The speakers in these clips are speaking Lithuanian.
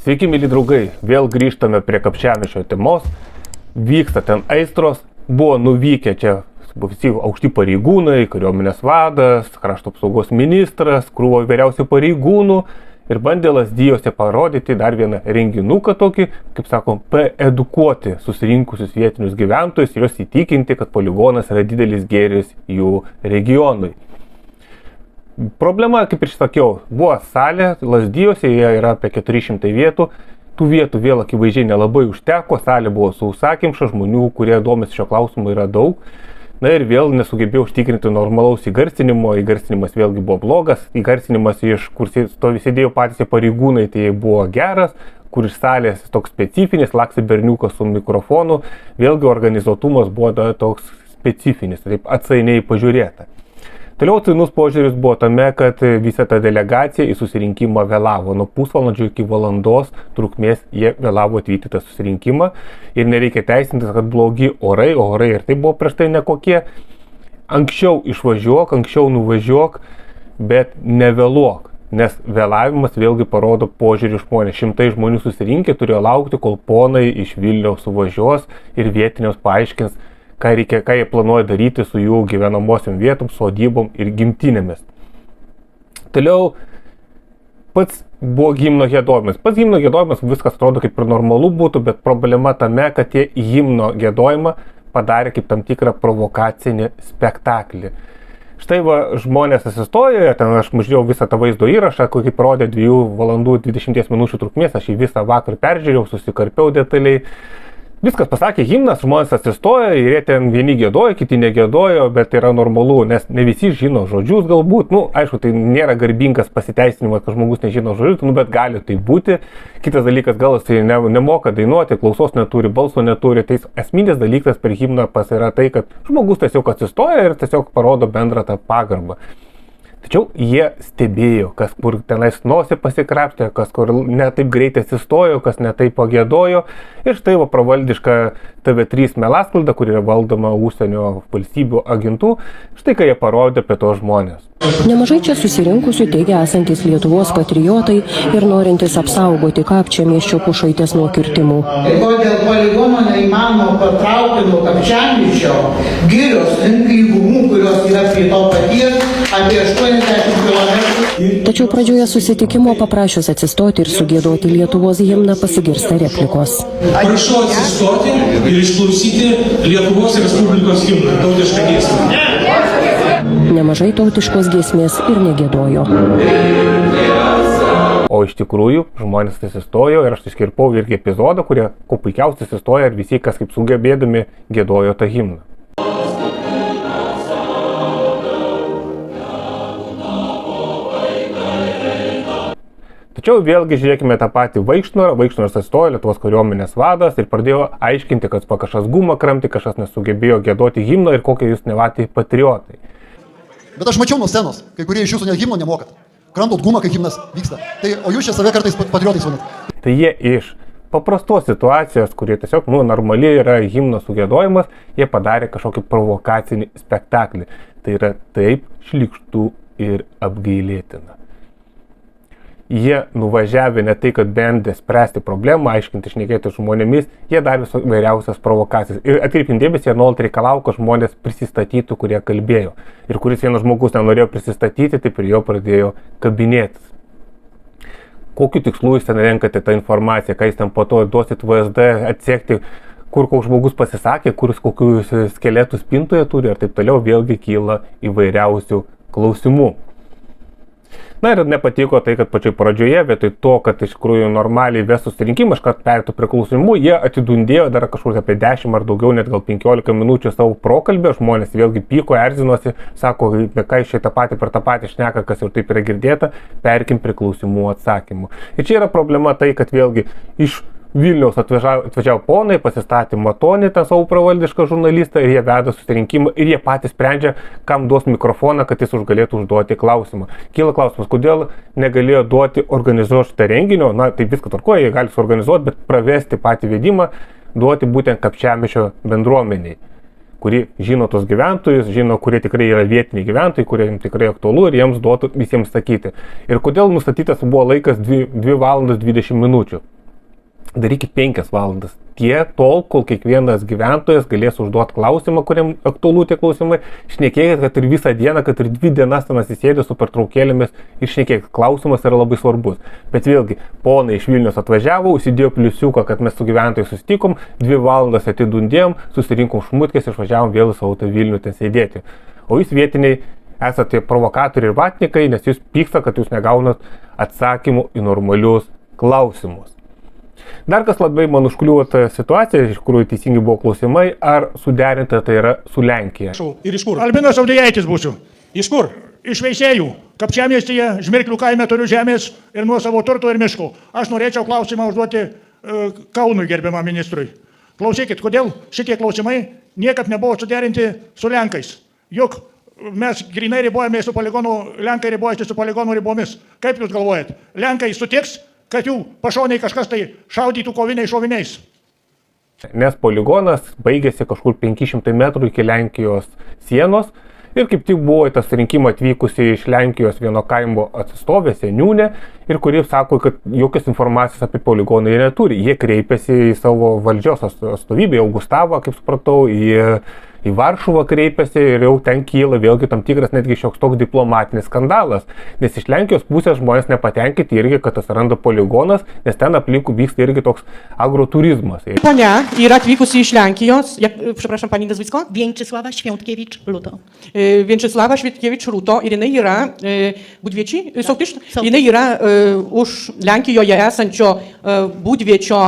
Sveiki, mėly draugai, vėl grįžtame prie Kapčiamiesčio temos. Vyksta ten aistros, buvo nuvykę čia visi aukšti pareigūnai, kariuomenės vadas, krašto apsaugos ministras, krūvo įvairiausių pareigūnų ir bandė Lazdijose parodyti dar vieną renginuką tokį, kaip sakom, paedukuoti susirinkusius vietinius gyventojus ir juos įtikinti, kad poligonas yra didelis gėris jų regionui. Problema, kaip ir sakiau, buvo salė Lazdijose, jie yra apie 400 vietų. Tų vietų vėl akivaizdžiai nelabai užteko, salė buvo sausakimša, žmonių, kurie domisi šio klausimu, yra daug. Na ir vėl nesugebėjo užtikrinti normalaus įgarsinimo, įgarsinimas vėlgi buvo blogas, įgarsinimas iš kur sėdėjo patys pareigūnai, tai buvo geras, kur iš salės toks specifinis, laksi berniukas su mikrofonu, vėlgi organizuotumas buvo toks specifinis, taip atsainiai pažiūrėta. Toliau atsainus požiūris buvo tame, kad visa ta delegacija į susirinkimą vėlavo. Nuo pusvalandžio iki valandos trukmės jie vėlavo atvykti tą susirinkimą. Ir nereikia teisintis, kad blogi orai, o orai ir tai buvo prieš tai nekokie. Anksčiau išvažiuok, anksčiau nuvažiuok, bet nevėluok. Nes vėlavimas vėlgi parodo požiūrį žmonės. Šimtai žmonių susirinkę turėjo laukti, kol ponai iš Vilniaus suvažiuos ir vietiniams paaiškins, ką jie planuoja daryti su jų gyvenamosiom vietom, sodybom ir gimtinėmis. Toliau pats buvo himno giedojimas. Pats himno giedojimas viskas atrodo kaip ir normalu būtų, bet problema tame, kad jie himno giedojimą padarė kaip tam tikrą provokacinį spektaklį. Štai va, žmonės atsistojo, ten aš žiūrėjau visą tą vaizdo įrašą, kaip rodė 2 valandų 20 minučių trukmės, aš jį visą vakar peržiūrėjau, susikarpiau detaliai. Viskas pasakė himnas, žmonės atsistojo ir jie ten vieni giedojo, kiti negiedojo, bet tai yra normalu, nes ne visi žino žodžius galbūt. Aišku, tai nėra garbingas pasiteisinimas, kad žmogus nežino žodžius, bet gali tai būti. Kitas dalykas, gal jis nemoka dainuoti, klausos neturi, balso neturi. Tai esminis dalykas per himną yra tai, kad žmogus tiesiog atsistoja ir tiesiog parodo bendrą tą pagarbą. Tačiau jie stebėjo, kas kur tenais nosį pasikrapštė, kas kur ne taip greitai atsistojo, kas ne taip pagėdojo. Ir štai va pravaldiška TV3 melasklaidą, kur yra valdoma užsienio valstybių agentų, štai ką jie parodė apie tos žmonės. Nemažai čia susirinkusių teigia esantis Lietuvos patriotai ir norintis apsaugoti Kapčiamiesčio pušaitės nuo kirtimų. Ir kodėl poligono neįmanoma patraukti nuo Kapčiamiesčio girios link lygumų, kurios yra prie to paties, apie 80 km. Tačiau pradžioje susitikimo paprašius atsistoti ir sugiedoti Lietuvos himną pasigirsta replikos. Prašau atsistoti ir išklausyti Lietuvos Respublikos himną, tautišką giesmę. Nemažai tautiškos giesmės ir negiedojo. O iš tikrųjų žmonės atsistojo ir aš iškirpau irgi epizodą, kurie kuo puikiausiai atsistojo ir visi, kas kaip sugebėdami, giedojo tą himną. Tačiau vėlgi žiūrėkime tą patį Vaikšnorą. Vaikšnoras atsistojo, Lietuvos kariuomenės vadas ir pradėjo aiškinti, kad kažkas gumą kramti, kažkas nesugebėjo giedoti himno ir kokie jūs nevatį patriotai. Bet aš mačiau nuo scenos, kai kurie iš jūsų net himno nemokat. Kramtot gumą, kai himnas vyksta. O jūs čia save kartais patriotais vadinat. Tai jie iš paprastos situacijos, kurie tiesiog normaliai yra himno sugiedojimas, jie padarė kažkokį provokacinį spektaklį. Tai yra taip šlykštu ir apgailėtina. Jie nuvažiavę ne tai, kad bandė spręsti problemą, aiškinti, šnekėti žmonėmis, jie darė vairiausias provokacijas. Ir atkreipkime dėmesį, jie nuolat reikalavo, kad žmonės prisistatytų, kurie kalbėjo. Ir kuris vienas žmogus nenorėjo prisistatyti, taip ir jo pradėjo kabinėtis. Kokiu tikslu jūs ten renkate tą informaciją, ką jūs ten po to duosit VSD atsekti, kur koks žmogus pasisakė, kuris kokius skeletų spintoje turi ir taip toliau, vėlgi kyla įvairiausių klausimų. Na ir nepatiko tai, kad pačioj pradžioje, vietoj to, kad iš tikrųjų normaliai ves susirinkimą, iškart perėtų prie klausimų, jie atidundėjo dar kažkur apie 10 ar daugiau, net gal 15 minučių savo prokalbę, žmonės vėlgi pyko, erzinosi, sako, ką iš čia tą patį per tą patį šneka, kas jau taip yra girdėta, perkim prie klausimų atsakymų. Ir čia yra problema tai, kad vėlgi iš Vilniaus atvažiavo ponai, pasistatė Matonį, tą savo pravaldišką žurnalistą ir jie veda susirinkimą ir jie patys sprendžia, kam duos mikrofoną, kad jis galėtų užduoti klausimą. Kyla klausimas, kodėl negalėjo duoti organizuoti šitą renginio, tai viską tvarkoja, jie gali suorganizuoti, bet pravesti patį vedimą, duoti būtent Kapčiamiesčio bendruomeniai, kuri žino tos gyventojus, žino, kurie tikrai yra vietiniai gyventojai, kurie jiems tikrai aktualu ir jiems duotų visiems sakyti. Ir kodėl nustatytas buvo laikas 2 valandas 20 minučių. darykit 5 valandas. Tol, kol kiekvienas gyventojas galės užduoti klausimą, kuriam aktualu tie klausimai. Šnekėkit, kad ir visą dieną, kad ir 2 dienas ten atsisėdė su pertraukėlėmis ir šnekėkit. Klausimas yra labai svarbus. Bet vėlgi, ponai iš Vilnius atvažiavo, užsidėjo pliusiuką, kad mes su gyventojais susitikom, 2 valandas atidundėjom, susirinkom šmutkės ir išvažiavom vėl į savo tą Vilnių ten sėdėti. O jūs vietiniai esate provokatoriai ir vatnikai, nes jūs pyksta, kad jūs negaunat atsakymų į normalius klausimus. Dar kas labai man užkliuvo tą situaciją, iš kurių teisingai buvo klausimai, ar suderinta tai yra su Lenkija. Ir iš kur? Albinas Audėjaitis būsiu. Iš kur? Iš Veisiejų. Kapčiamiestyje, Žmirklių kaime turiu žemės ir nuo savo turto ir miškų. Aš norėčiau klausimą užduoti Kaunui gerbiamam ministrui. Klausykit, kodėl šitie klausimai niekad nebuvo suderinti su Lenkais. Juk mes grinai ribojamės su poligonų, Lenkai ribojasi su poligonų ribomis. Kaip jūs galvojat? Lenkai sutiks, kad jų pašoniai kažkas tai šaudytų koviniais šoviniais? Nes poligonas baigėsi kažkur 500 metrų iki Lenkijos sienos ir kaip tik buvo į tas rinkimą atvykusi iš Lenkijos vieno kaimo atstovė seniūnė ir kuri sako, kad jokios informacijos apie poligoną jie neturi. Jie kreipėsi į savo valdžios atstovybę, į Augustavą, kaip supratau, į Varšuvą kreipėsi ir jau ten kyla vėlgi tam tikras netgi šioks toks diplomatinis skandalas. Nes iš Lenkijos pusės žmonės nepatenkinti irgi, kad atsiranda poligonas, nes ten aplinkų vyksta irgi toks agroturizmas. Ponia yra atvykusi iš Lenkijos, przepraszam, pani nazwisko? Więczysława Świątkiewicz-Luto. Więczysława Świątkiewicz-Luto ir jinai yra Budviečiai, Sautišta, jinai yra už Lenkijoje esančio Budviečio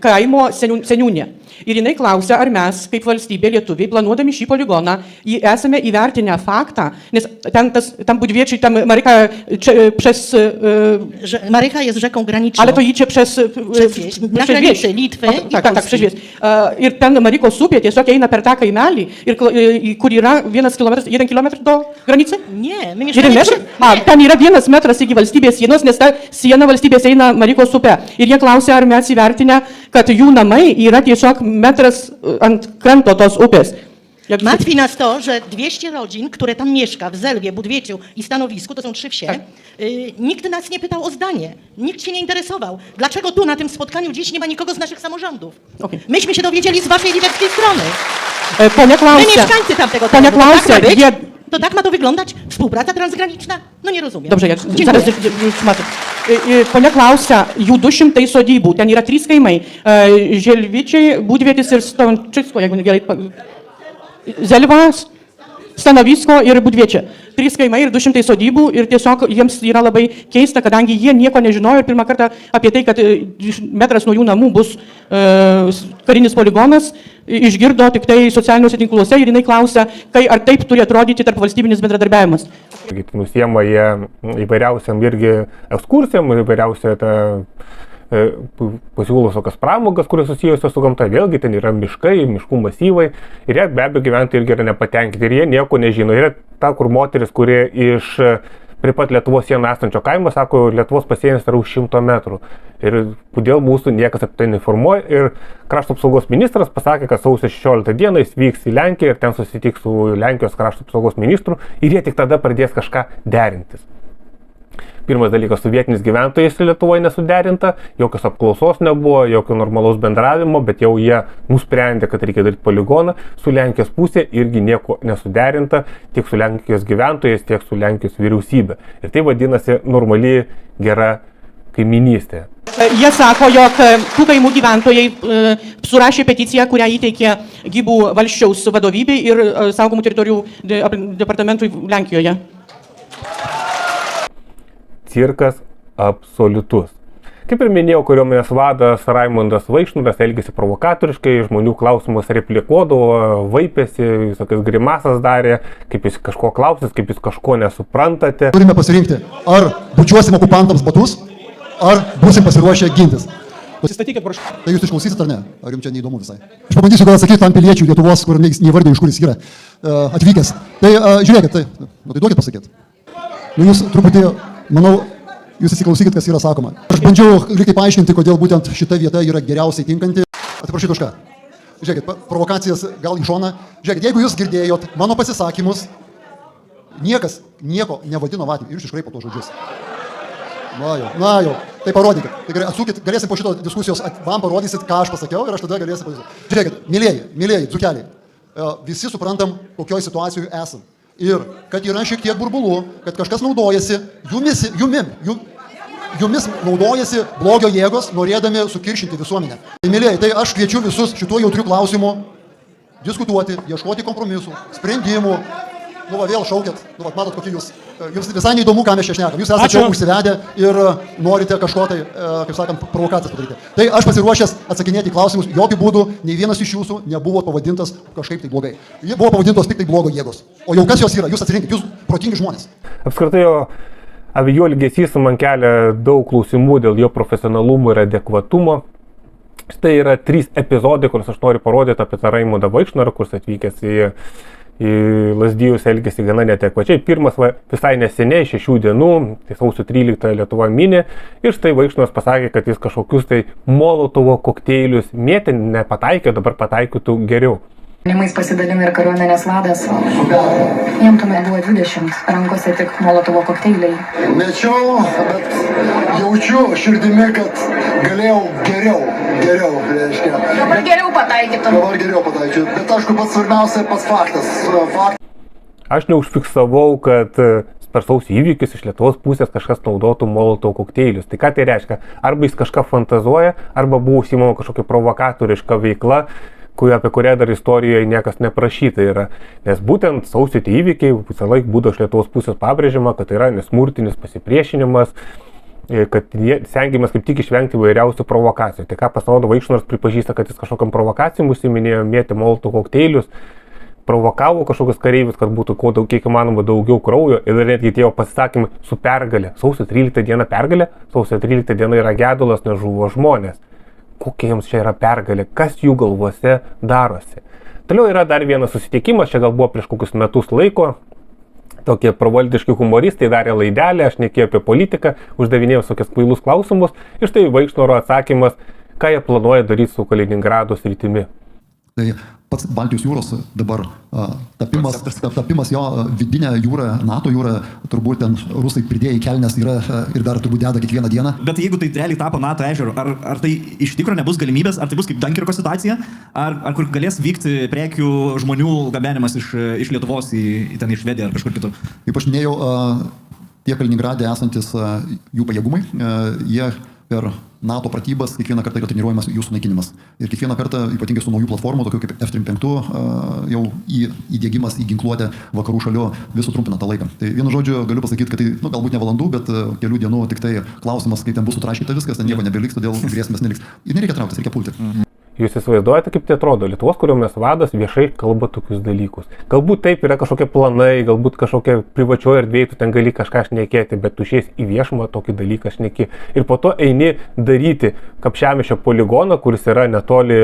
kaimo seniūnė. Ir jinai klausia, ar mes, kaip valstybė lietuviai, planuodami šį poligoną, esame įvertinę faktą, nes tam Budviečiai, tam Marycha przez... Marycha jest rzeką graniczną. Ale to idzie przez na granicy Litwy. Tak, przez wieś. Ir ten Marykos upė tiesiog eina per tą kaimelį, kur yra 1 kilometr do granicy? Nie, my mieszkamy ten yra 1 metras iki valstybės sienos, nes ta siena valstybės eina Marykos upė. Ir jie klausia, ar mes įvertinę, kad jų namai yra tiesiog metras ant kranto tos upės. Martwi nas to, że 200 rodzin, które tam mieszka, w Zelwie, Budwieciu i Stanowisku, to są 3 wsie, nikt nas nie pytał o zdanie, nikt się nie interesował. Dlaczego tu na tym spotkaniu dziś nie ma nikogo z naszych samorządów? Myśmy się dowiedzieli z waszej litewskiej strony. My mieszkańcy tamtego terenu. To tak ma to wyglądać? Współpraca transgraniczna? No nie rozumiem. Dobrze, zaraz już matę. Ponia klausia, jų 200 sodybų, ten yra 3 kaimai. Želvičiai, Budvietis ir Stončisko, jeigu gerai. Zelvas, Stanovisko ir Budviečia. 3 kaimai ir 200 sodybų ir tiesiog jiems yra labai keista, kadangi jie nieko nežinojo ir pirmą kartą apie tai, kad metras nuo jų namų bus karinis poligonas, išgirdo tik tai socialiniuose tinkluose ir jinai klausia, ar taip turi atrodyti tarp valstybinis bendradarbiavimas. Nusiema jie įvairiausiam irgi ekskursijam, įvairiausia pasiūlos tokias pramogas, kurios susijusios su gamta. Vėlgi ten yra miškai, miškų masyvai ir jie be abejo gyventojai irgi yra nepatenkinti ir jie nieko nežino. Yra ta, kur moteris, kurie iš prie pat Lietuvos sieną esančio kaimo, sako, Lietuvos pasienis yra už 100 metrų. Ir kodėl mūsų niekas apie tai neinformuoja. Ir krašto apsaugos ministras pasakė, kad sausio 16 dieną jis vyks į Lenkiją ir ten susitiks su Lenkijos krašto apsaugos ministru ir jie tik tada pradės kažką derintis. Pirmas dalykas, su vietiniais gyventojais Lietuvoje nesuderinta, jokios apklausos nebuvo, jokio normalaus bendravimo, bet jau jie nusprendė, kad reikia daryti poligoną. Su Lenkijos pusė irgi nieko nesuderinta, tiek su Lenkijos gyventojais, tiek su Lenkijos vyriausybė. Ir tai vadinasi normali gera kaiminystė. Jie sako, jog tų kaimų gyventojai surašė peticiją, kurią įteikė Gybų valsčiaus vadovybei ir saugomų teritorijų departamentui Lenkijoje. Cirkas absoliutus. Kaip ir minėjau, kariuomenės vadas Raimundas Vaikšnoras elgėsi provokatoriškai, žmonių klausimus replikuodavo, vaipėsi, visokias grimasas darė, kaip jūs kažko klausys, kaip jūs kažko nesuprantate. Turime pasirinkti, ar bučiuosim okupantams batus, ar būsim pasiruošę gintis. Pasistatykit, prašau. Tai jūs išklausysit ar ne? Ar jums čia neįdomu visai? Aš pabandysiu gal atsakyti tam piliečiui Lietuvos, kur neįvardė, iš kur jis yra atvykęs. Tai žiūrėkit, tai duokit pasakyti. Jūs truputį, manau, jūs įsiklausykit, kas yra sakoma. Aš bandžiau lygiai paaiškinti, kodėl būtent šita vieta yra geriausiai tinkanti. Atsiprašyt už ką. Žiūrėkit, provokacijas gal į šoną. Žiūrėkit, jeigu jūs girdėjot mano pasisakymus, niekas nieko nevadino vatniu ir jūs iškraipo tos žodžius. Na jau. Tai parodykit. Tai gerai, atsukit, galėsim po šito diskusijos, man parodysit, ką aš pasakiau ir aš tada galėsiu parodyti. Žiūrėkit, mylėjai, dzukeliai, visi suprantam, kokioje situacijoje esam. Ir kad yra šiek tiek burbulų, kad kažkas naudojasi, jumis naudojasi blogio jėgos, norėdami sukiršinti visuomenę. Tai mylėjai, tai aš kviečiu visus šituo jautriu klausimu diskutuoti, ieškoti kompromisų, sprendimų. Nu va, vėl šaukėt, nu va, matot, kokie jūs. Jums visai neįdomu, ką mes čia šnekam. Jūs esate čia užsivedę ir norite kažko tai, kaip sakant, provokacijas padaryti. Tai aš pasiruošęs atsakinėti į klausimus, jokių būdų, nei vienas iš jūsų nebuvo pavadintas kažkaip tai blogai. Jie buvo pavadintos tik tai blogo jėgos. O jau kas jos yra, jūs atsirinkit, jūs protingi žmonės. Apskritai jo elgesys man kelia daug klausimų dėl jo profesionalumo ir adekvatumo. Štai yra 3 epizodai, kuriuos aš noriu parodyti apie tą Raimundą Vaikšnorą, kuris atvykęs į Lazdijus elgėsi gana neadekvačiai. Pirmas visai neseniai, 6 dienų, tai sausio 13 Lietuva mini, ir štai Vaikšnoras pasakė, kad jis kažkokius tai Molotovo kokteilius mėtė, nepataikė, dabar pataikytų geriau. Limais pasidalino ir kariuomenės vadas. Jam tuomet buvo 20, rankose tik Molotovo kokteiliai. Mečiau, bet jaučiu širdimi, kad galėjau geriau, reiškia. Dabar geriau pataikytum. Bet aišku, pats svarbiausia pats faktas. Aš neužfiksavau, kad per sausio įvykius iš Lietuvos pusės kažkas naudotų Molotovo kokteilius. Tai ką tai reiškia? Arba jis kažką fantazuoja, arba buvo užsiimama kažkokia provokatoriška veikla, apie kurią dar istorijoje niekas neprašyta yra. Nes būtent sausio tie įvykiai visą laiką būdavo iš Lietuvos pusės pabrėžiama, kad tai yra nesmurtinis pasipriešinimas, kad stengiamės kaip tik išvengti vairiausių provokacijų. Tai ką pasirodo, Vaikšnoras pripažįsta, kad jis kažkokiam provokacijom užsiiminėjo, mėtė Molotovo kokteilius, provokavo kažkokius kareivius, kad būtų kiek įmanoma daugiau kraujo, ir netgi tie jo pasisakymai su pergalė. Sausio 13 diena pergalė, sausio 13 diena yra gedulas, nes žuvo žmonės. Kokia jiems čia yra pergalė, kas jų galvose darosi. Toliau yra dar vienas susitikimas, čia gal buvo prieš kokius metus laiko, tokie provaldiški humoristai darė laidelę, aš nekėjau apie politiką, uždavinėjau tokias kvailus klausimus, ir štai Vaikšnoro atsakymas, ką jie planuoja daryti su Kaliningrado sritimi. Tai pats Baltijos jūros dabar tapimas jo vidinė jūra, NATO jūra, turbūt ten rusai pridėjo į kelnes yra ir dar turbūt deda kiekvieną dieną. Bet jeigu tai realiai tapo NATO ežeru, ar tai iš tikrųjų nebus galimybės, ar tai bus kaip Dunkirko situacija, ar kur galės vykti prekių žmonių gabenimas iš Lietuvos į ten į Švediją ar kažkur kitur? Kaip aš minėjau, tie Kaliningrade esantis jų pajėgumai, jie per NATO pratybas kiekvieną kartą yra treniruojamas jų sunaikinimas. Ir kiekvieną kartą, ypatingai su naujų platformų, tokių kaip F-35, jau įdiegimas į ginkluotę vakarų šalių vis sutrumpina tą laiką. Tai vienu žodžiu galiu pasakyti, kad tai galbūt ne valandų, bet kelių dienų tik tai klausimas, kaip ten bus sutraškyta viskas, ten nieko nebeliks, todėl grėsmės neliks. Ir nereikia trauktis, reikia pulti. Jūs įsivaizduojate, kaip tai atrodo? Lietuvos kariuomenės vadas viešai kalba tokius dalykus. Galbūt taip yra kažkokie planai, galbūt kažkokie privačioje erdvėje tu ten gali kažką šnekėti, bet tu išeis į viešumą tokį dalyką šneki. Ir po to eini daryti Kapčiamiesčio poligoną, kuris yra netoli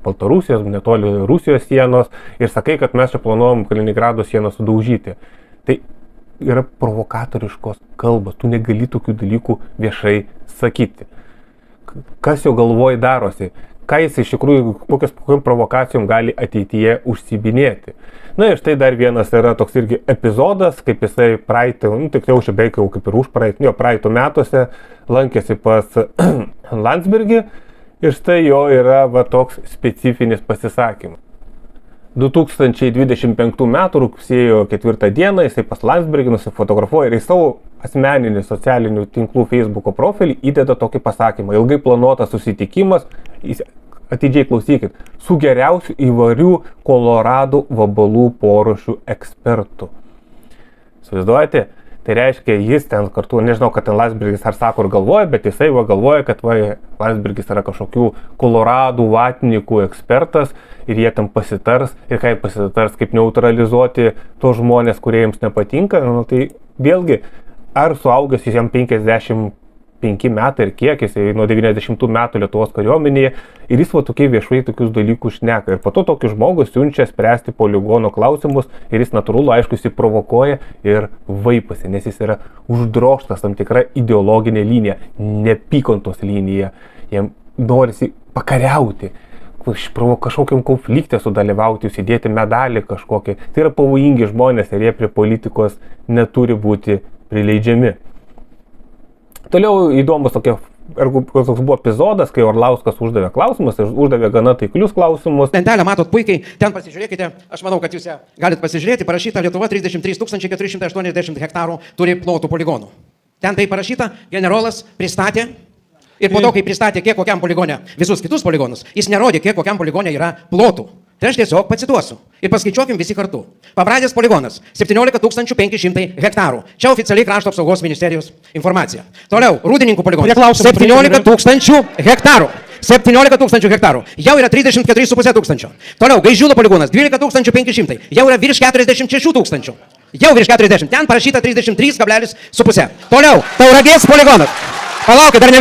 Baltarusijos, netoli Rusijos sienos, ir sakai, kad mes čia planuojam Kaliningrado sieną sudaužyti. Tai yra provokatoriškos kalbos, tu negali tokių dalykų viešai sakyti. Kas jo galvoj darosi? Ką jis iš tikrųjų, kokiom provokacijom gali ateityje užsibinėti. Na ir štai dar vienas yra toks irgi epizodas, kaip jisai praeitį, tik jau beveik jau kaip ir už praeitų metuose lankėsi pas Landsbergį, ir štai jo yra toks specifinis pasisakymas. 2025 metų rugsėjo 4 dieną jisai pas Landsbergį nusifotografuoja ir į savo asmeninį socialinių tinklų Facebooko profilį įdeda tokį pasakymą. Ilgai planuotas susitikimas, atidžiai klausykit, su geriausiu įvairių Kolorado vabalų porūšių ekspertų. Įsivaizduojate? Tai reiškia, jis ten kartu, nežinau, kad ten Landsbergis ar sako ir galvoja, bet jisai galvoja, kad Landsbergis yra kažkokių Koloradų vatnikų ekspertas ir jie tam pasitars, ir kaip pasitars, kaip neutralizuoti tos žmonės, kurie jiems nepatinka. Tai vėlgi, ar suaugęs jis jam 55 metai ir kiek, jisai nuo 90 metų Lietuvos kariuomenėje, ir jis tokiai viešai tokius dalykus šneka. Ir po to tokį žmogus siunčia spręsti poligono klausimus, ir jis natūralu, aišku, jis provokuoja ir vaipasi, nes jis yra uždroštas tam tikra ideologinė linija, nepykantos linija. Jam norisi pakariauti, kažkokiam konflikte sudalyvauti, įsidėti medalį kažkokį. Tai yra pavojingi žmonės ir jie prie politikos neturi būti prileidžiami. Toliau įdomus tokia toks buvo epizodas, kai Orlauskas uždavė klausimus ir uždavė gana taiklius klausimus. Lentelę matot puikiai, ten pasižiūrėkite, aš manau, kad jūs ją galite pasižiūrėti, parašyta Lietuva 33 480 hektarų turi plotų poligonų. Ten tai parašyta, generolas pristatė ir po to, kai pristatė, kiek kokiam poligone visus kitus poligonus, jis nerodė, kiek kokiam poligone yra plotų. Tai aš tiesiog pacituosiu ir paskaičiuokim visi kartu. Pabradės poligonas 17 500 hektarų. Čia oficialiai Krašto apsaugos ministerijos informacija. Toliau, Rūdininkų poligonas 17 000 hektarų. 17 000 hektarų. Jau yra 34,5 tūkstančio. Toliau, Gaižiūnų poligonas 12 500. Jau yra virš 46 tūkstančių. Jau virš 40. Ten parašyta 33,5. Toliau, Tauragės poligonas. Palaukit, dar ne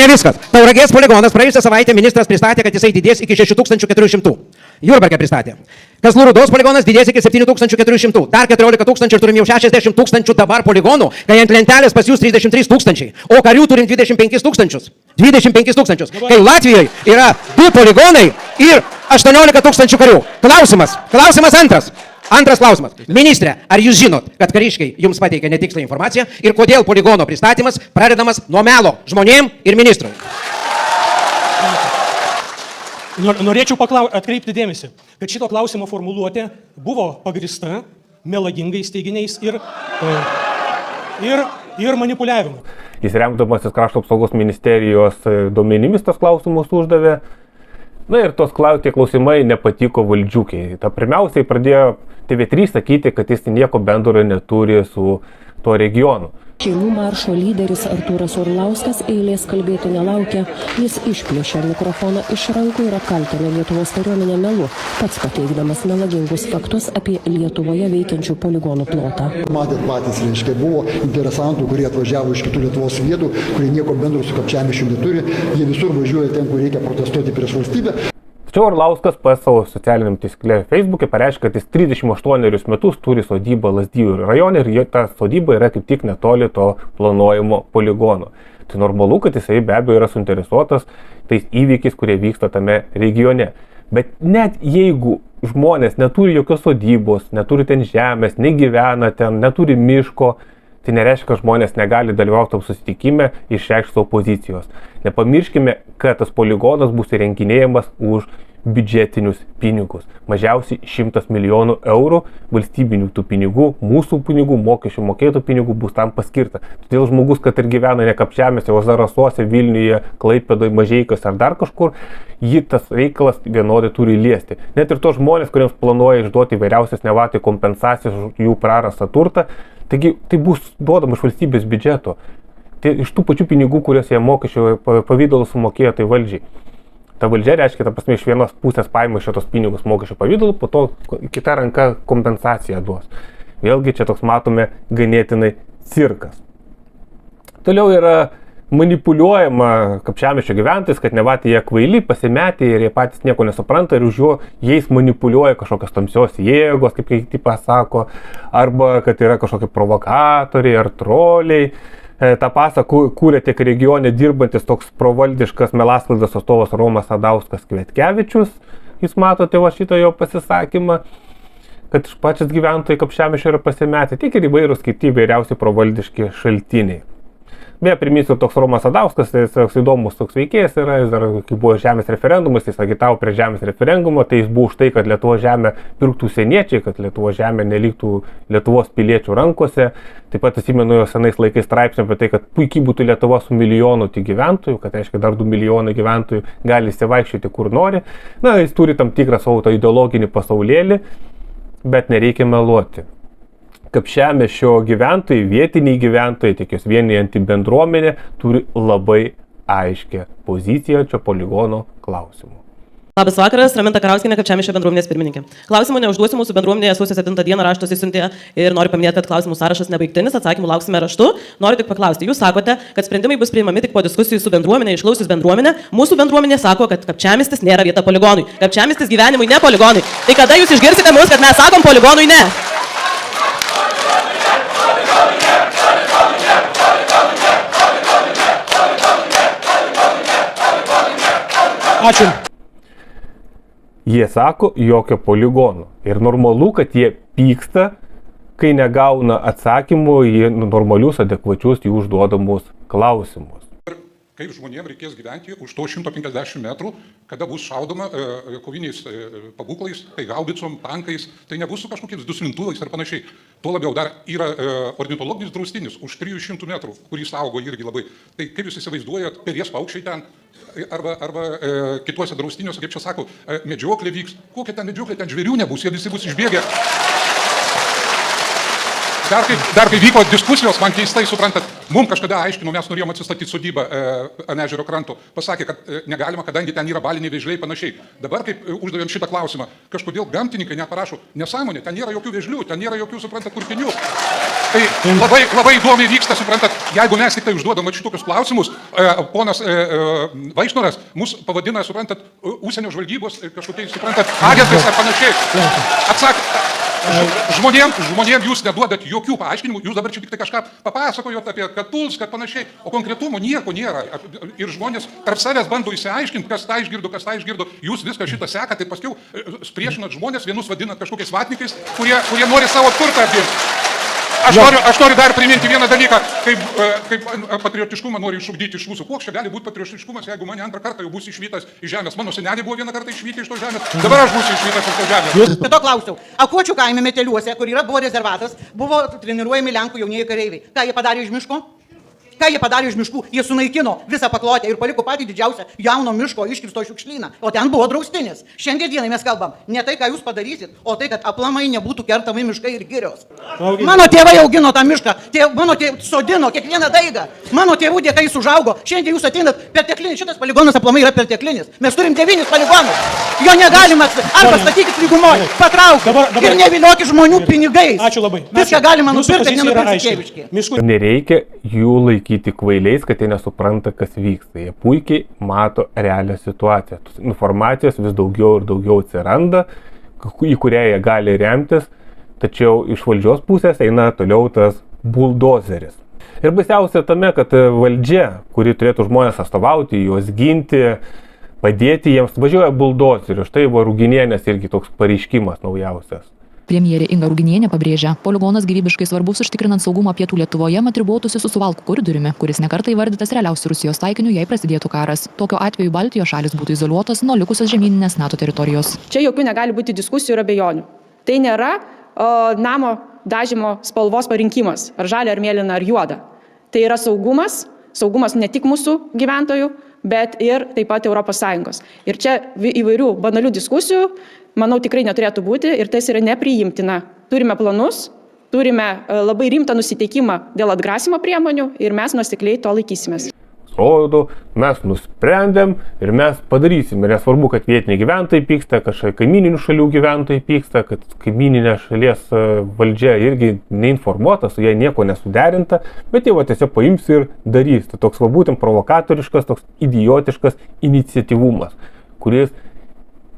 viskas. Tauragės poligonas praėjusią savaitę ministras pristatė, kad jisai didės iki 6400. Jurbarke pristatė. Kazlų Rūdos poligonas didės iki 7400. Dar 14 000 ir turim jau 60 000 dabar poligonų, kai ant lentelės pas jūs 33 000. O karių turim 25 000. 25 000. Kai Latvijoje yra 2 poligonai ir 18 000 karių. Klausimas antras. Antras klausimas. Ministrė, ar jūs žinot, kad kariškiai jums pateikia netikslą informaciją ir kodėl poligono pristatymas pradedamas nuo melo žmonėm ir ministrui? Norėčiau atkreipti dėmesį, kad šito klausimo formuluotė buvo pagrįsta melagingais teiginiais ir manipuliavimu. Jis remdamasis Krašto apsaugos ministerijos duomenimis tas klausimus uždavė. Na ir tie klausimai nepatiko valdžiukiai. Pirmiausiai pradėjo TV3 sakyti, kad jis nieko bendro neturi su tuo regionu. Šeimų maršo lyderis Artūras Orlauskas eilės kalbėti nelaukia, jis išplėšė mikrofoną iš rankų ir apkaltino Lietuvos kariuomenę melu, pats pateikdamas melagingus faktus apie Lietuvoje veikiančių poligonų plotą. Matėt patys, reiškia, buvo interesantų, kurie atvažiavo iš kitų Lietuvos vietų, kurie nieko bendro su Kapčiamiesčiu neturi, jie visur važiuoja ten, kur reikia protestuoti prieš valstybę. Tačiau Orlauskas pas savo socialiniam tinkle Facebook'e pareiškė, kad jis 38 metus turi sodybą Lazdijų rajone ir ta sodyba yra kaip tik netoli to planuojamo poligono. Tai normalu, kad jisai be abejo yra suinteresuotas tais įvykiais, kurie vyksta tame regione. Bet net jeigu žmonės neturi jokios sodybos, neturi ten žemės, negyvena ten, neturi miško, tai nereiškia, kad žmonės negali dalyvauti tam susitikime ir išreikšti savo pozicijos. Nepamirškime, kad tas poligonas bus įrenginėjamas už biudžetinius pinigus. Mažiausiai 100 milijonų eurų valstybinių tų pinigų, mūsų pinigų, mokesčių mokėtų pinigų bus tam paskirta. Todėl žmogus, kad ir gyvena ne Kapčiamiesčiuose, o Zarasuose, Vilniuje, Klaipėdoje, Mažeikiuose ar dar kažkur, jį tas reikalas vienodai turi liesti. Net ir tos žmonės, kuriems planuoja išduoti įvairiausias nevatį kompensacijas už jų prarastą turtą, taigi tai bus duodama iš valstybės biudžeto. Tai iš tų pačių pinigų, kuriuos jie mokesčių pavydalu sumokėjo tai valdžiai. Ta valdžia reiškia, ta prasme, iš vienos pusės paima šitos pinigus mokesčių pavydalu, po to kita ranka kompensaciją duos. Vėlgi čia toks matome ganėtinai cirkas. Toliau yra manipuliuojama Kapčiamiesčio gyventojais, kad nevatė jie kvaili, pasimetė ir jie patys nieko nesupranta ir už jais manipuliuoja kažkokios tamsios jėgos, kaip kiti pasako, arba kad yra kažkokie provokatoriai ar troliai. Ta pasą kūrė tiek regione dirbantis toks provaldiškas melasklaidos atstovas Romas Sadauskas Kvetkevičius. Jūs matote va šitą jo pasisakymą, kad pačias gyventojai Kapčiamiesčio yra pasimetę, tiek ir įvairūs kiti įvairiausi provaldiški šaltiniai. Beje, priminsiu, toks Romas Sadauskas, tai toks įdomus toks veikėjas yra, jis dar, kai buvo žemės referendumas, jis agitavo prie žemės referendumo, tai jis buvo už tai, kad Lietuvos žemę pirktų užsieniečiai, kad Lietuvos žemė neliktų Lietuvos piliečių rankose. Taip pat atsimenu jo senais laikais straipsnį apie tai, kad puikiai būtų Lietuva su milijonu tik gyventojų, kad reiškia dar 2 milijonai gyventojų gali įsivaikščioti kur nori. Na, jis turi tam tikrą savo ideologinį pasaulėlį, bet nereikia meluoti. Kapčiamiesčio gyventojai, vietiniai gyventojai, tiek jos vienijanti bendruomenė, turi labai aiškę poziciją šio poligono klausimu. Labas vakaras, Raminta Karauskienė, Kapčiamiesčio bendruomenės pirmininkė. Klausimų neužduosiu, mūsų bendruomenėje sausio 7 dieną raštus išsiuntė ir noriu paminėti, kad klausimų sąrašas nebaigtinis, atsakymų lauksime raštu. Noriu tik paklausti, jūs sakote, kad sprendimai bus priimami tik po diskusijų su bendruomenė, išklausius bendruomenę. Mūsų bendruomenė sako, kad Kapčiamiestis nėra vieta poligonui. Kapčiamiestis gyvenimui, ne poligonui. Tai kada jūs išgirsite mus, kad mes sakom poligonui ne? Ačiū. Jie sako, jokio poligono. Ir normalu, kad jie pyksta, kai negauna atsakymų į normalius, adekvačius jų užduodamus klausimus. kaip žmonėms reikės gyventi už to 150 metrų, kada bus šaudoma koviniais pabūklais, tai gaubicom, tankais, tai nebus su kažkokiais duslintuvais ar panašiai. Tuo labiau dar yra ornitologinis draustinis už 300 metrų, kurį saugo irgi labai. Tai kaip jūs įsivaizduojat, perės paukščiai ten arba kituose draustiniuose, kaip čia sako, medžioklė vyks. Kokia ten medžioklė, ten žvėrių nebus, jie visi bus išbėgę. Dar kai vyko diskusijos, man keistai, suprantat, mums kažkada aiškino, mes norėjom atsistatyti sodybą ant ežero kranto, pasakė, kad negalima, kadangi ten yra baliniai vėžliai panašiai. Dabar, kaip uždavėm šitą klausimą, kažkodėl gamtininkai neparašo, nesąmonė, ten nėra jokių vėžlių, ten nėra jokių, suprantat, kurtinių. Tai labai įdomiai vyksta, suprantat, jeigu mes tik tai užduodam šitokius klausimus, ponas Vaišnoras mus pavadina, suprantat, užsienio žvalgybos kažkokiais, suprantat, agentais ar panašiai. Atsakė, žmonėm jūs neduodat jokių paaiškinimų, jūs dabar čia tik tai kažką papasakojot apie Katulską ir panašiai, o konkretumo nieko nėra. Ir žmonės tarp savęs bando įsiaiškinti, kas tą išgirdo, jūs viską šitą sekat, tai paskiau priešinat žmonės, vienus vadinat kažkokiais vatnikais, kurie nori savo turtą apginti. Aš noriu dar priminti vieną dalyką, kaip patriotiškumą noriu išugdyti iš mūsų. Koks čia gali būti patriotiškumas, jeigu mane antrą kartą jau bus išvytas iš žemės? Mano seneliai buvo vieną kartą išvyti iš to žemės, dabar aš būsiu išvytas iš to žemės. Be to klausiau, Akuočių kaime Meteliuose, kur buvo rezervatas, buvo treniruojami Lenkų jaunieji kareiviai. Ką jie padarė iš miško? Jie sunaikino visą paklotę ir paliko patį didžiausią jauno miško iškirsto šiukšlyną. O ten buvo draustinis. Šiandien dienai mes kalbam ne tai, ką jūs padarysit, o tai, kad aplamai nebūtų kertami miškai ir girios. Mano tėvai augino tą mišką, mano tėvai sodino kiekvieną daigą. Mano tėvų dėka jis užaugo. Šiandien jūs ateinat perteklinis, šitas poligonas aplamai yra perteklinis. Mes turim 9 poligonus. Jo negalima arba statykit lygumoje, patraukit ir neviliokit žmonių pinigais. Ačiū labai. Viską galima nupirkti, nenupirkti Tėviškėje. Nereikia jų laikyti kvailiais, kad jie nesupranta, kas vyksta. Jie puikiai mato realią situaciją. Informacijos vis daugiau ir daugiau atsiranda, į kurią jie gali remtis, tačiau iš valdžios pusės eina toliau tas buldozeris. Ir baisiausia tame, kad valdžia, kuri turėtų žmonės atstovauti, juos ginti, padėti jiems, važiuoja buldozeriu. Štai buvo Ruginienės irgi toks pareiškimas naujausias. Premjerė Inga Ruginienė pabrėžia, poligonas gyvybiškai svarbus užtikrinant saugumą pietų Lietuvoje mat ribotųsi su Suvalkų koridoriumi, kuris nekartą įvardytas realiausiu Rusijos taikiniu, jei prasidėtų karas. Tokiu atveju Baltijos šalis būtų izoliuotos nuo likusios žemyninės NATO teritorijos. Čia jokių negali būti diskusijų ir abejonių. Tai nėra namo dažymo spalvos parinkimas, ar žalia, ar mėlyna, ar juoda. Tai yra saugumas ne tik mūsų gyventojų, bet ir taip pat ES. Ir čia įvairių banalių diskusijų, manau, tikrai neturėtų būti ir tas yra nepriimtina. Turime planus, turime labai rimtą nusiteikimą dėl atgrasimo priemonių ir mes nuosekliai to laikysimės. Rodo, mes nusprendėm ir mes padarysim. Ir nesvarbu, kad vietiniai gyventojai pyksta, kad kaimininių šalių gyventojai pyksta, kad kaimininė šalies valdžia irgi neinformuota, su jie nieko nesuderinta, bet jie tiesiog paims ir darys. Tai toks būtent provokatoriškas, toks idiotiškas iniciatyvumas, kuris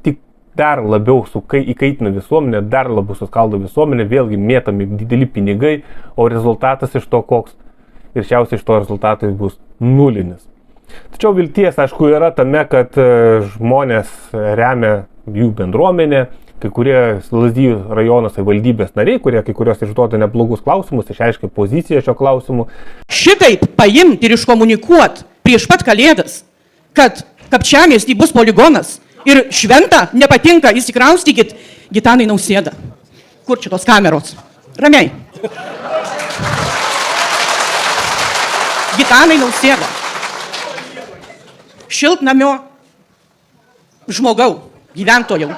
tik dar labiau įkaitina visuomenę, dar labiau suskaldo visuomenę, vėlgi mėtami dideli pinigai, o rezultatas iš to koks. Ir šiausiai iš to rezultatas bus nulinis. Tačiau vilties, aišku, yra tame, kad žmonės remia jų bendruomenę, kai kurie Lazdijų rajono savivaldybės nariai, kurie kai kurios išduoda neblogus klausimus, išaiškia poziciją šio klausimu. Šitaip paimti ir iškomunikuoti prieš pat Kalėdas, kad Kapčiamiesty bus poligonas ir šventa nepatinka, įsikraustykit Gitanai Nausėdą. Kur čia tos kameros? Ramiai. Gitanai Nausėda. Šiltnamio žmogau, gyventojau.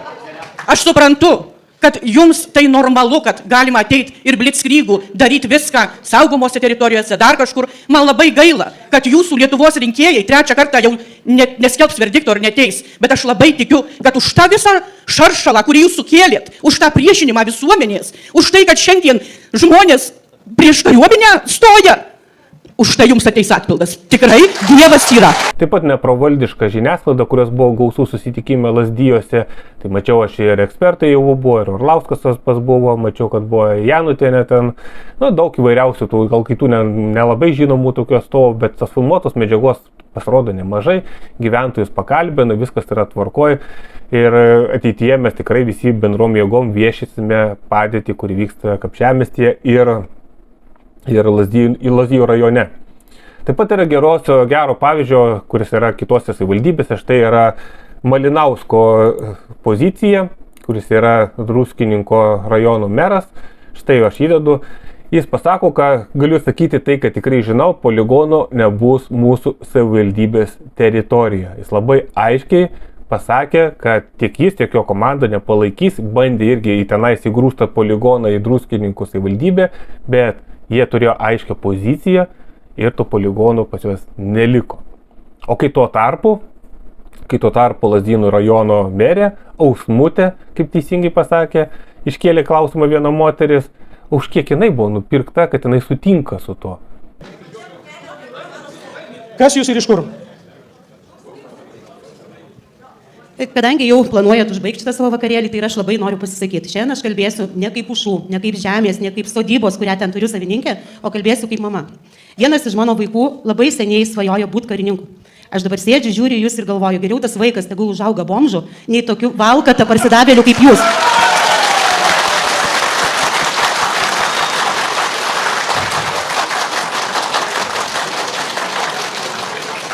Aš suprantu, kad jums tai normalu, kad galima ateiti ir blitzkrygų, daryti viską saugomose teritorijose, dar kažkur. Man labai gaila, kad jūsų Lietuvos rinkėjai trečią kartą jau neskelbs verdikto ir neteis. Bet aš labai tikiu, kad už tą visą šaršalą, kurį jūs sukėlėt, už tą priešinimą visuomenės, už tai, kad šiandien žmonės prieš kariuomenę stoja, už tai jums ateis atpildas. Tikrai Dievas yra. Taip pat neprovaldiška žiniasklaida, kurios buvo gausų susitikime Lazdijuose. Tai mačiau, aš ir ekspertai jau buvo, ir Orlauskas pas buvo, mačiau, kad buvo Janutienė ten. Daug įvairiausių, gal kitų nelabai žinomų tokių atstovų, bet tas filmuotos medžiagos pasirodo nemažai. Gyventojus pakalbina, viskas yra tvarkoj. Ir ateityje mes tikrai visi bendrom jėgom viešysime padėtį, kuri vyksta Kapčiamiestyje ir Lazdijų rajone. Taip pat yra gero pavyzdžio, kuris yra kitose savivaldybėse, štai yra Malinausko pozicija, kuris yra Druskininko rajono meras, štai aš įdedu. Jis pasako, ką galiu sakyti tai, kad tikrai žinau, poligono nebus mūsų savivaldybės teritorija. Jis labai aiškiai pasakė, kad tiek jis, tiek jo komanda nepalaikys, bandė irgi į tenais įgrūstą poligoną į Druskininkų savivaldybę, bet jie turėjo aiškią poziciją ir to poligonų pas juos neliko. O kai tuo tarpu Lazdynų rajono merė, Ausmutė, kaip teisingai pasakė, iškėlė klausimą viena moteris, už kiek jinai buvo nupirkta, kad jinai sutinka su tuo. Kas jūs ir iš kur? Kadangi jau planuojat užbaigti šitą savo vakarėlį, tai aš labai noriu pasisakyti. Šiandien aš kalbėsiu ne kaip pušų, ne kaip žemės, ne kaip sodybos, kurią ten turiu savininkę, o kalbėsiu kaip mama. Vienas iš mano vaikų labai seniai svajojo būti karininku. Aš dabar sėdžiu, žiūriu jūs ir galvoju, geriau tas vaikas tegul užauga bomžu, nei tokių valkata parsidavėlių kaip jūs.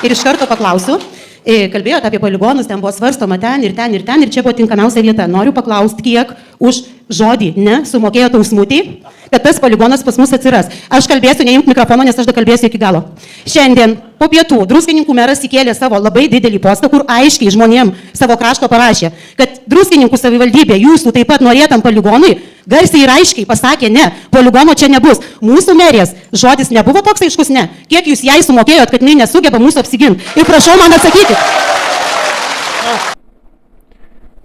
Ir iš karto paklausiu, kalbėjote apie poligonus, ten buvo svarstoma ten, ir čia buvo tinkamiausia vieta. Noriu paklausti, kiek už žodį ne sumokėjo Ausmutei, kad tas poligonas pas mus atsiras. Aš kalbėsiu, neimk mikrofono, nes aš kalbėsiu iki galo. Šiandien po pietų Druskininkų meras įkėlė savo labai didelį postą, kur aiškiai žmonėm savo krašto parašė, kad Druskininkų savivaldybė jūsų taip pat norėtam poligonui garsiai ir aiškiai pasakė ne, poligono čia nebus. Mūsų merės žodis nebuvo toks aiškus ne. Kiek jūs jai sumokėjot, kad jinai nesugeba mūsų apsiginti? Ir prašau man atsakyti.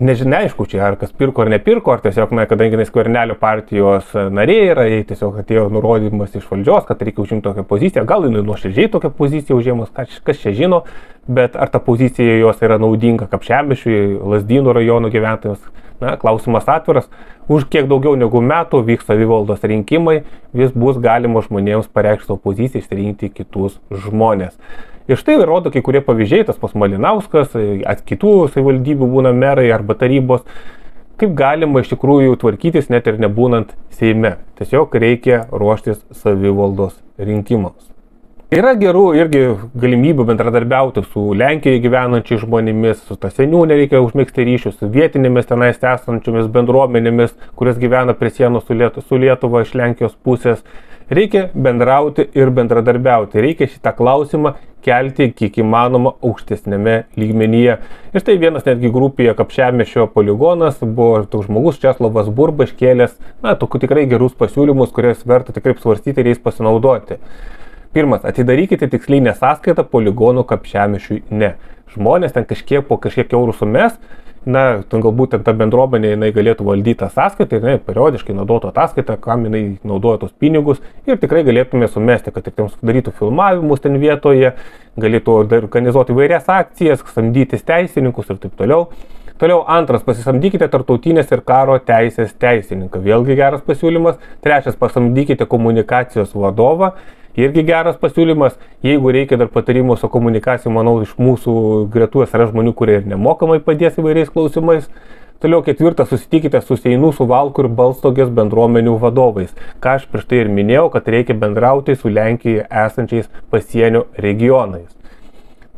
Nežinia, aišku, čia ar kas pirko ar nepirko, ar tiesiog, kadangi Skvernelio partijos nariai yra, jai tiesiog atėjo nurodymas iš valdžios, kad reikia užimti tokią poziciją, gal jinai nuoširdžiai tokią poziciją užėmus, kas čia žino, bet ar ta pozicija jos yra naudinga Kapčiamiesčiui, Lazdynų rajono gyventojams, klausimas atviras. Už kiek daugiau negu metų vyks savivaldos rinkimai, vis bus galima žmonėms pareikšti savo poziciją, išsirinkti kitus žmonės. Ir štai rodo kai kurie pavyzdžiai, tas pas Malinauskas, kitų savivaldybių būna merai arba tarybos, kaip galima iš tikrųjų tvarkytis net ir nebūnant Seime. Tiesiog reikia ruoštis savivaldos rinkimams. Yra gerų irgi galimybių bendradarbiauti su Lenkijoje gyvenančiais žmonėmis, su ta seniūne reikia užmėgsti ryšius, su vietinėmis tenais esančiomis bendruomenėmis, kurios gyvena prie sienos su Lietuva iš Lenkijos pusės. Reikia bendrauti ir bendradarbiauti. Reikia šitą klausimą kelti kiek įmanoma aukštesnėme lygmenyje. Ir štai vienas netgi grupėje Kapčiamiesčio poligonas buvo toks žmogus Česlovas Burba iškėlęs, tokių tikrai gerus pasiūlymus, kuriais verta tikrai svarstyti ir jais pasinaudoti. Pirmas, atidarykite tikslinę sąskaitą poligonų Kapčiamiesčiui ne. Žmonės ten po kažkiek eurų sumes, ten galbūt ta bendruomenė jinai galėtų valdyti tą sąskaitą, jinai periodiškai naudotų ataskaitą, kam jinai naudoja tos pinigus ir tikrai galėtume sumesti, kad tik jiems darytų filmavimus ten vietoje, galėtų organizuoti įvairias akcijas, samdytis teisininkus ir taip toliau. Toliau antras, pasisamdykite tarptautinės ir karo teisės teisininką, vėlgi geras pasiūlymas. Trečias, pasamdykite komunikacijos vadovą. Irgi geras pasiūlymas, jeigu reikia dar patarimų su komunikacija, manau, iš mūsų gretų yra žmonių, kurie ir nemokamai padės įvairiais klausimais. Toliau ketvirtas, susitikite su Seinų, Suvalkų ir Balstogės bendruomenių vadovais. Ką aš prieš tai ir minėjau, kad reikia bendrauti su Lenkijoje esančiais pasienio regionais.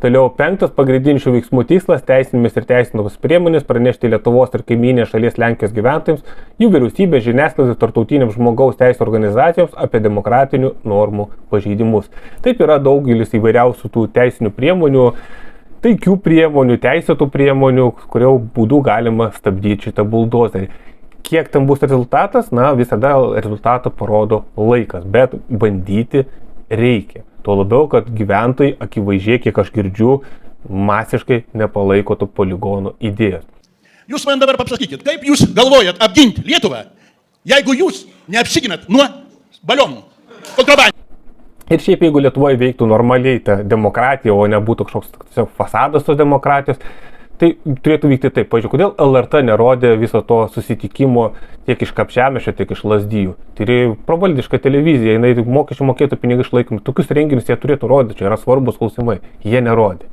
Toliau penktas, pagrindinis šių veiksmų tikslas - teisinėmis ir teisinamos priemonės pranešti Lietuvos ir kaimynės šalies Lenkijos gyventojams, jų vyriausybės, žiniasklaidai, tarptautiniams žmogaus teisų organizacijoms apie demokratinių normų pažeidimus. Taip yra daugelis įvairiausių tų teisinių priemonių, taikių priemonių, teisėtų priemonių, kurio būdų galima stabdyti šitą buldozerį. Kiek ten bus rezultatas? Visada rezultatą parodo laikas, bet bandyti reikia. Tuo labiau, kad gyventojai akivaizdžiai, kiek aš girdžiu, masiškai nepalaiko tų poligonų idėjos. Jūs man dabar pasakykit, kaip jūs galvojat apginti Lietuvą, jeigu jūs neapsiginat nuo balionų, kontrabandų? Ir šiaip, jeigu Lietuvoje veiktų normaliai ta demokratija, o nebūtų kažkoks fasadas tos demokratijos, tai turėtų vykti taip. Pavyzdžiui, kodėl LRT nerodė viso to susitikimo tiek iš Kapčiamiesčio, tiek iš Lazdijų. Tai yra provaldiška televizija, jinai mokesčių mokėtų pinigai išlaikomi. Tokius renginius jie turėtų rodyti, čia yra svarbus klausimai. Jie nerodė.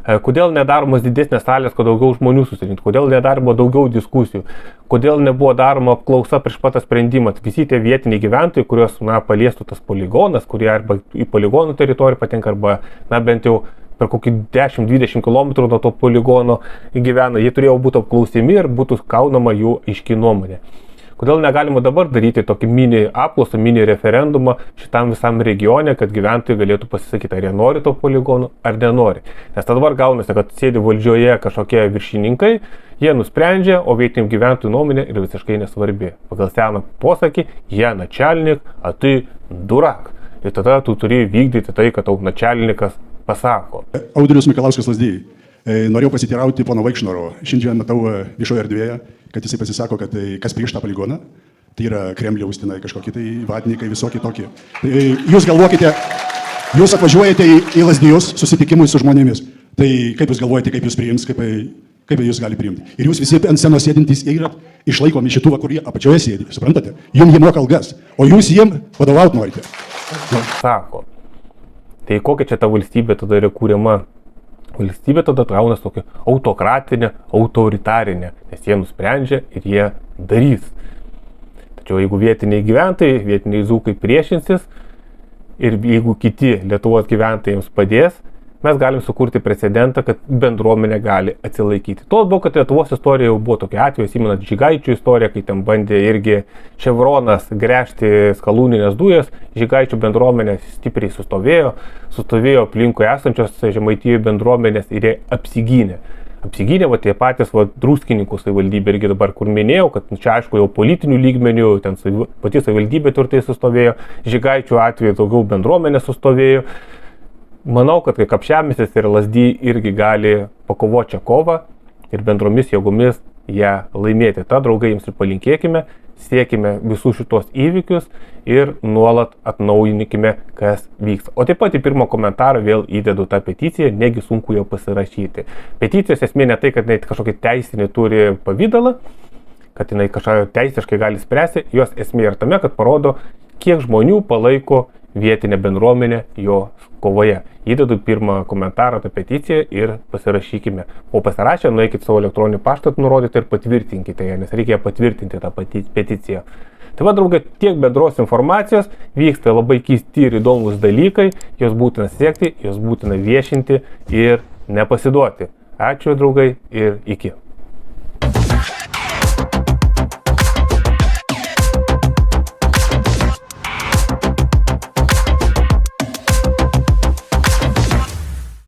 Kodėl nedaromos didesnės salės, kad daugiau žmonių susirinktų, kodėl nedaroma daugiau diskusijų, kodėl nebuvo daroma apklausa prieš patą sprendimą. Visi tie vietiniai gyventojai, kuriuos paliestų tas poligonas, kurie arba į poligonų teritoriją patenka, arba bent jau per kokį 10-20 km nuo to poligono gyvena, jie turėjo būti apklausimi ir būtų kaunama jų aiški nuomonė. Kodėl negalima dabar daryti tokį mini apklausą, mini referendumą šitam visam regione, kad gyventojai galėtų pasisakyti, ar jie nori to poligonų, ar nenori. Nes dabar gaunasi, kad sėdi valdžioje kažkokie viršininkai, jie nusprendžia, o vietiniam gyventojų nuomonė yra visiškai nesvarbi. Pagal seną posakį, jie načelnik, a tai durak. Ir tada tu turi vykdyti tai, kad tau načelnikas pasako. Audrius Mikalauskas Lazdijai. Norėjau pasitirauti pono Vaikšnoro. Šiandien matau viešoje erdvėje, kad jisai pasisako, kad kas prieš tą poligoną, tai yra Kremliaus kažkokie tai vatnikai, visokie tokie. Tai jūs galvokite, jūs atvažiuojate į Lazdijus susitikimus su žmonėmis. Tai kaip jūs galvojate, kaip jūs priims, kaip jūs gali priimti. Ir jūs visi ant scenos sėdintys yra išlaikomi šitų, kurie apačioje sėdi, suprantate? Jums jie moka algas, o jūs jiem vadovauti norite. Sako. Tai kokia čia ta valstybė tada yra kūriama? Valstybė tada traunas tokia autokratinė, autoritarinė, nes jie nusprendžia ir jie darys. Tačiau jeigu vietiniai gyventojai, vietiniai dzūkai priešinsis ir jeigu kiti Lietuvos gyventojams padės, mes galim sukurti precedentą, kad bendruomenė gali atsilaikyti. Tuo labiau, kad Lietuvos istorija jau buvo tokia atveju, įsimenat Žygaičių istoriją, kai ten bandė irgi Ševronas gręžti skalūninės dujas, Žygaičių bendruomenė stipriai sustovėjo aplinkui esančios Žemaitijoje bendruomenės ir jie apsigynė. Apsigynė tie patys Druskininkų savivaldybė irgi dabar, kur minėjau, kad čia aišku jau politinių lygmenių, ten pati savivaldybė tvirtai sustovėjo, Žygaičių atveju daugiau bendruomenė sustovėjo. Manau, kad kai Kapčiamiesis ir Lazdijai irgi gali pakovoti čia kovą ir bendromis jėgomis ją laimėti. Ta, draugai, jums ir palinkėkime, siekime visų šitos įvykius ir nuolat atnaujinkime, kas vyks. O taip pat į pirmą komentarą vėl įdedu tą peticiją, negi sunku jo pasirašyti. Peticijos esmė ne tai, kad jinai kažkokį teisinį turi pavydalą, kad jinai kažką teisiškai gali spręsti, jos esmė yra tame, kad parodo, kiek žmonių palaiko vietinę bendruomenę jo kovoje. Įdedu pirmą komentarą tą peticiją ir pasirašykime. O pasirašę, nueikit savo elektroninį paštą nurodyti ir patvirtinkite ją, nes reikia patvirtinti tą peticiją. Tai va, draugai, tiek bendros informacijos, vyksta labai keisti ir įdomus dalykai, jos būtina siekti, jos būtina viešinti ir nepasiduoti. Ačiū, draugai, ir iki.